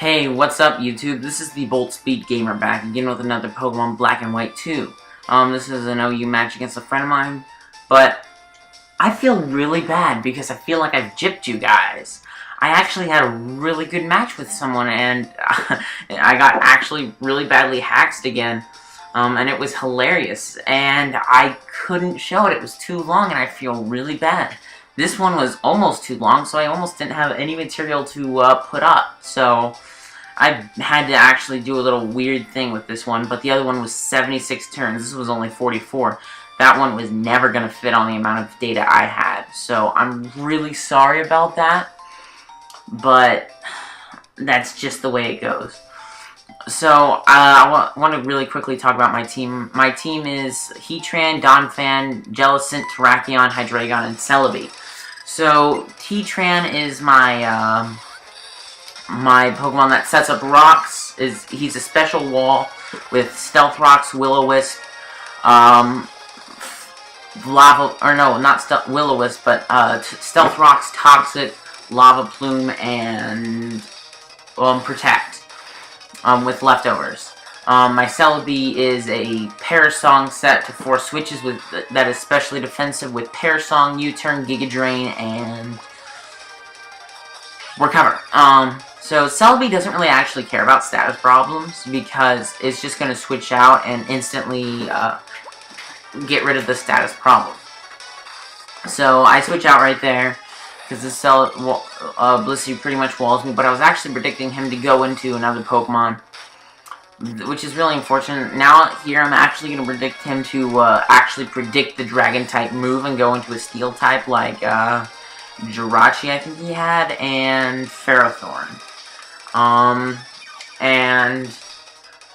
Hey, what's up YouTube? This is the Bolt Speed Gamer back again with another Pokemon Black and White 2. This is an OU match against a friend of mine, but I feel really bad because I feel like I've gypped you guys. I actually had a really good match with someone and I got actually really badly hacked again, and it was hilarious, and I couldn't show it. It was too long and I feel really bad. This one was almost too long, so I almost didn't have any material to put up. So I had to actually do a little weird thing with this one, but the other one was 76 turns. This was only 44. That one was never going to fit on the amount of data I had. So I'm really sorry about that, but that's just the way it goes. So, I want to really quickly talk about my team. My team is Heatran, Donphan, Jellicent, Terrakion, Hydreigon, and Celebi. So, Heatran is my, my Pokemon that sets up rocks. He's a special wall with Stealth Rocks, Will-O-Wisp, Will-O-Wisp, but, Stealth Rocks, Toxic, Lava Plume, and, Protect. With leftovers. My Celebi is a Parasong set to 4 switches that is specially defensive with Parasong, U-Turn, Giga Drain, and Recover. So Celebi doesn't really actually care about status problems because it's just going to switch out and instantly get rid of the status problem. So I switch out right there because this Blissey pretty much walls me, but I was actually predicting him to go into another Pokemon, which is really unfortunate. Now here I'm actually going to predict him to actually predict the Dragon-type move and go into a Steel-type like Jirachi, I think he had, and Ferrothorn. And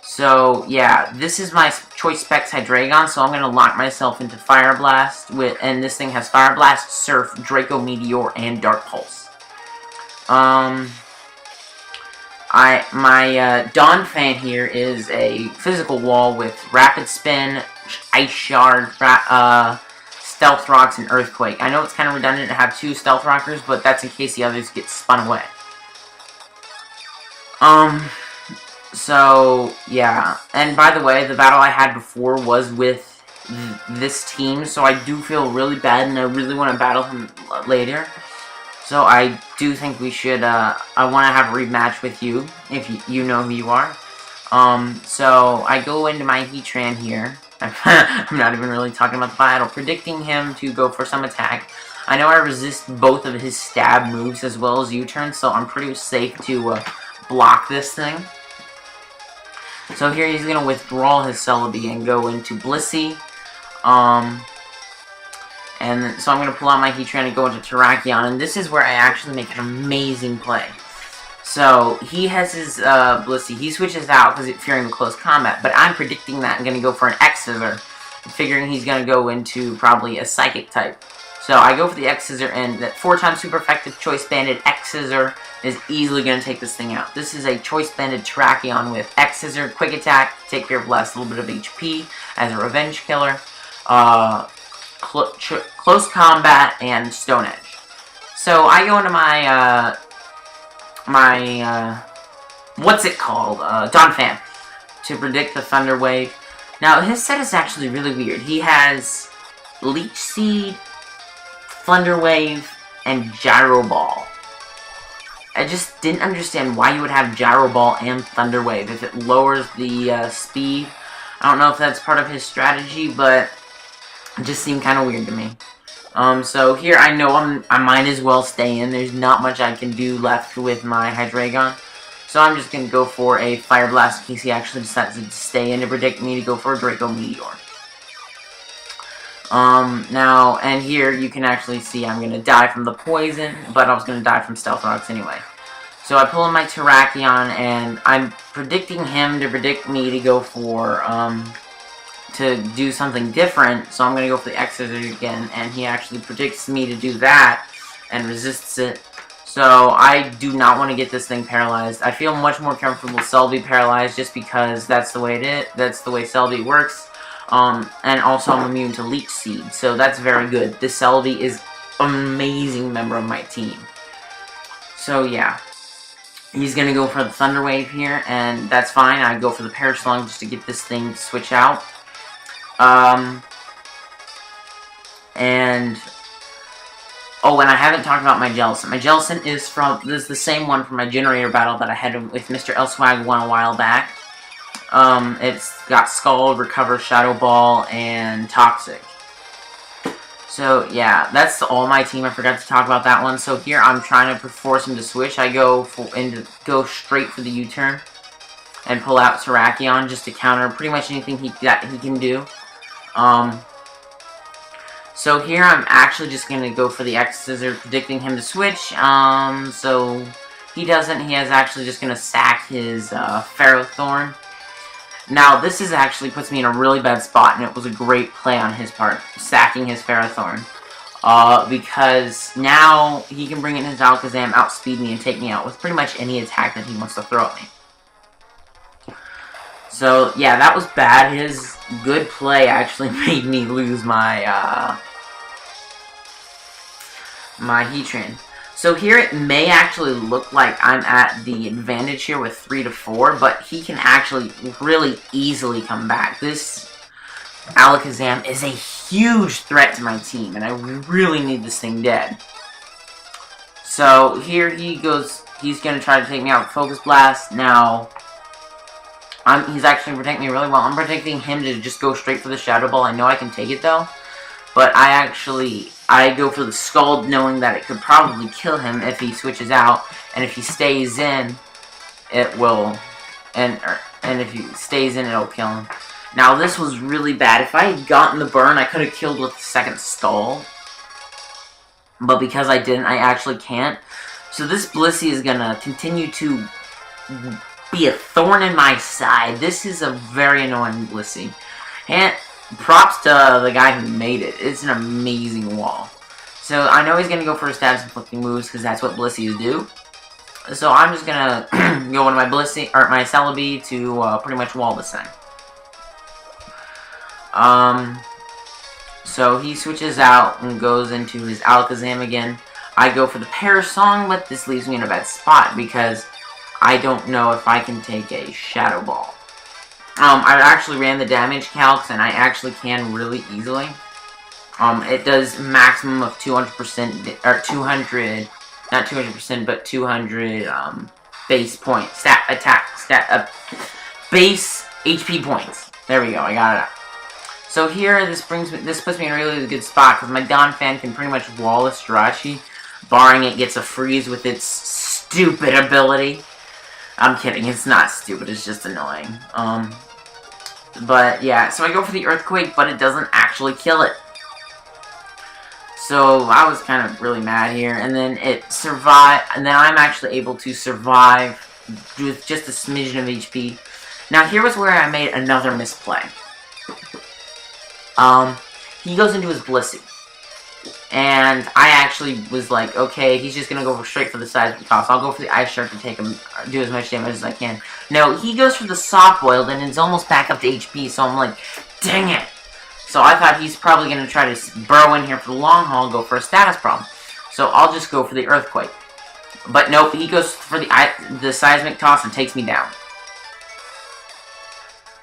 so, yeah, this is my Choice Specs Hydreigon, so I'm going to lock myself into Fire Blast, and this thing has Fire Blast, Surf, Draco Meteor, and Dark Pulse. My Donphan here is a physical wall with Rapid Spin, Ice Shard, Stealth Rocks, and Earthquake. I know it's kind of redundant to have 2 Stealth Rockers, but that's in case the others get spun away. So, yeah. And by the way, the battle I had before was with this team, so I do feel really bad, and I really want to battle him later. So I do think we should, I want to have a rematch with you, if you know who you are. So I go into my Heatran here. I'm not even really talking about the battle, predicting him to go for some attack. I know I resist both of his stab moves as well as U-turn, so I'm pretty safe to block this thing. So here he's going to withdraw his Celebi and go into Blissey. And so I'm going to pull out my Heatran and go into Terrakion, and this is where I actually make an amazing play. So he has his Blissey. He switches out because it's fearing the close combat, but I'm predicting that I'm going to go for an X-Scissor, figuring he's going to go into probably a Psychic type. So I go for the X-Scissor, and that 4x super effective Choice Banded X-Scissor is easily going to take this thing out. This is a Choice Banded Terrakion with X-Scissor, Quick Attack, Take Care of Blast, a little bit of HP as a Revenge Killer, Close Combat, and Stone Edge. So I go into my, what's it called? Donphan, to predict the Thunder Wave. Now, his set is actually really weird. He has Leech Seed, Thunder Wave, and Gyro Ball. I just didn't understand why you would have Gyro Ball and Thunder Wave if it lowers the speed. I don't know if that's part of his strategy, but it just seemed kind of weird to me. So here I know I might as well stay in. There's not much I can do left with my Hydreigon. So I'm just going to go for a Fire Blast in case he actually decides to stay in to predict me to go for a Draco Meteor. Now, and here you can actually see I'm going to die from the poison, but I was going to die from Stealth Rocks anyway. So I pull in my Terrakion, and I'm predicting him to predict me to go for, to do something different, so I'm going to go for the X-Scissor again, and he actually predicts me to do that, and resists it. So I do not want to get this thing paralyzed. I feel much more comfortable Celebi paralyzed just because that's the way it is. That's the way Celebi works. And also I'm immune to Leech Seed, so that's very good. This Celebi is an amazing member of my team. So yeah. He's gonna go for the Thunder Wave here, and that's fine. I go for the Perish Lung just to get this thing to switch out. And I haven't talked about my Jellicent. My Jellicent is the same one from my generator battle that I had with Mr. Elswag one a while back. It's got Scald, Recover, Shadow Ball, and Toxic. So, yeah, that's all my team. I forgot to talk about that one. So here, I'm trying to force him to switch. I go straight for the U-turn and pull out Terrakion just to counter pretty much anything he can do. So here, I'm actually just going to go for the X-Scissor, predicting him to switch. So he doesn't. He is actually just going to sack his Ferrothorn. Now, this actually puts me in a really bad spot, and it was a great play on his part, sacking his Ferrothorn. Because now he can bring in his Alakazam, outspeed me, and take me out with pretty much any attack that he wants to throw at me. So, yeah, that was bad. His good play actually made me lose my, my Heatran. So here it may actually look like I'm at the advantage here with 3-4, but he can actually really easily come back. This Alakazam is a huge threat to my team, and I really need this thing dead. So here he goes, he's going to try to take me out with Focus Blast. Now, he's actually protecting me really well. I'm predicting him to just go straight for the Shadow Ball. I know I can take it though, but I go for the Scald, knowing that it could probably kill him if he switches out, and if he stays in, it will, and if he stays in, it'll kill him. Now, this was really bad. If I had gotten the burn, I could have killed with the second Scald, but because I didn't, I actually can't. So this Blissey is gonna continue to be a thorn in my side. This is a very annoying Blissey, and props to the guy who made it. It's an amazing wall. So I know he's going to go for his status inflicting moves because that's what Blissey's do. So I'm just going to go into my Blissey, or my Celebi to pretty much wall this thing. So he switches out and goes into his Alakazam again. I go for the Perish Song, but this leaves me in a bad spot because I don't know if I can take a Shadow Ball. I actually ran the damage calcs, and I actually can really easily. It does maximum of 200%, or 200, not 200%, but 200, base points, base HP points. There we go, I got it up. So here, this puts me in a really good spot, because my Donphan can pretty much wall this Jirachi, barring it gets a freeze with its stupid ability. I'm kidding, it's not stupid, it's just annoying. But yeah, so I go for the Earthquake, but it doesn't actually kill it. So I was kind of really mad here, and then it survived, and then I'm actually able to survive with just a smidgen of HP. Now here was where I made another misplay. He goes into his Blissey. And I actually was like, okay, he's just going to go straight for the Seismic Toss. I'll go for the Ice Shark to take him, do as much damage as I can. No, he goes for the Soft Boiled, and it's almost back up to HP, so I'm like, dang it. So I thought he's probably going to try to burrow in here for the long haul and go for a status problem. So I'll just go for the Earthquake. But nope, he goes for the Seismic Toss and takes me down.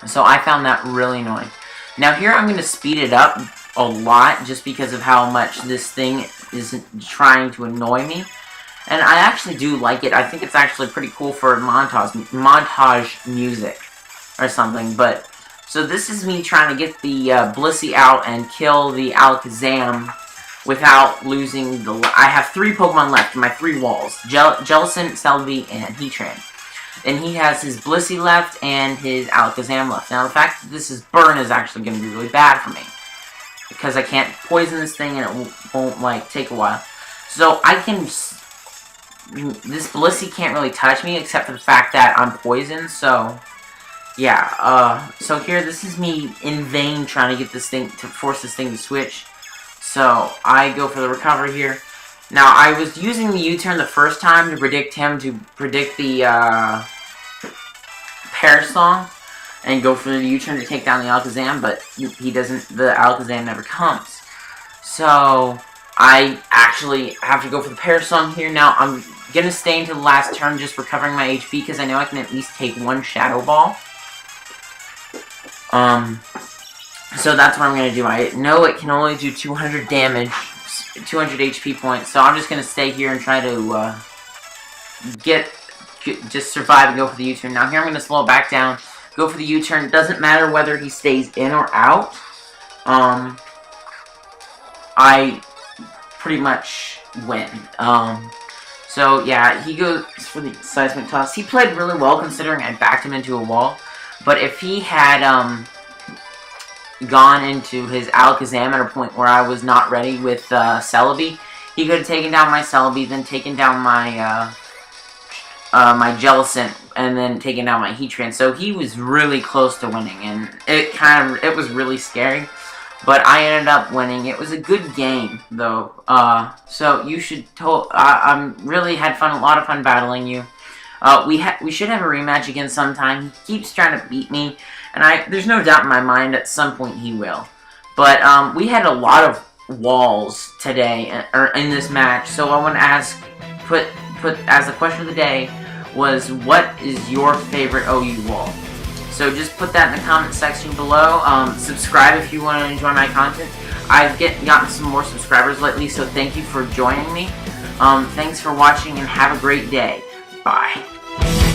So I found that really annoying. Now here I'm going to speed it up a lot just because of how much this thing is trying to annoy me. And I actually do like it. I think it's actually pretty cool for montage music or something. But so this is me trying to get the Blissey out and kill the Alakazam without losing the... I have 3 Pokemon left in my 3 walls. Jellicent, Celebi, and Heatran. And he has his Blissey left and his Alakazam left. Now the fact that this is burn is actually going to be really bad for me, because I can't poison this thing and it won't like, take a while. So I can... This Blissey can't really touch me except for the fact that I'm poisoned, so... Yeah, so here, this is me in vain trying to get this thing, to force this thing to switch. So, I go for the recover here. Now, I was using the U-turn the first time to predict the, Perish Song, and go for the U-turn to take down the Alakazam, but he doesn't, the Alakazam never comes. So, I actually have to go for the Parasong here. Now, I'm going to stay until the last turn just recovering my HP, because I know I can at least take one Shadow Ball. So that's what I'm going to do. I know it can only do 200 damage, 200 HP points, so I'm just going to stay here and try to just survive and go for the U-turn. Now here I'm going to slow it back down, go for the U-turn. It doesn't matter whether he stays in or out. I pretty much win. So yeah, he goes for the seismic toss. He played really well considering I backed him into a wall. But if he had gone into his Alakazam at a point where I was not ready with Celebi, he could have taken down my Celebi, then taken down my my Jellicent, and then taken down my Heatran. So he was really close to winning, and it was really scary. But I ended up winning. It was a good game, though. So you should. I really had fun. A lot of fun battling you. We should have a rematch again sometime. He keeps trying to beat me, and there's no doubt in my mind at some point he will. But we had a lot of walls today, or in this match. So I want to put as the question of the day was, what is your favorite OU wall? So just put that in the comment section below. Subscribe if you want to enjoy my content. I've gotten some more subscribers lately, so thank you for joining me. Thanks for watching, and have a great day. Bye.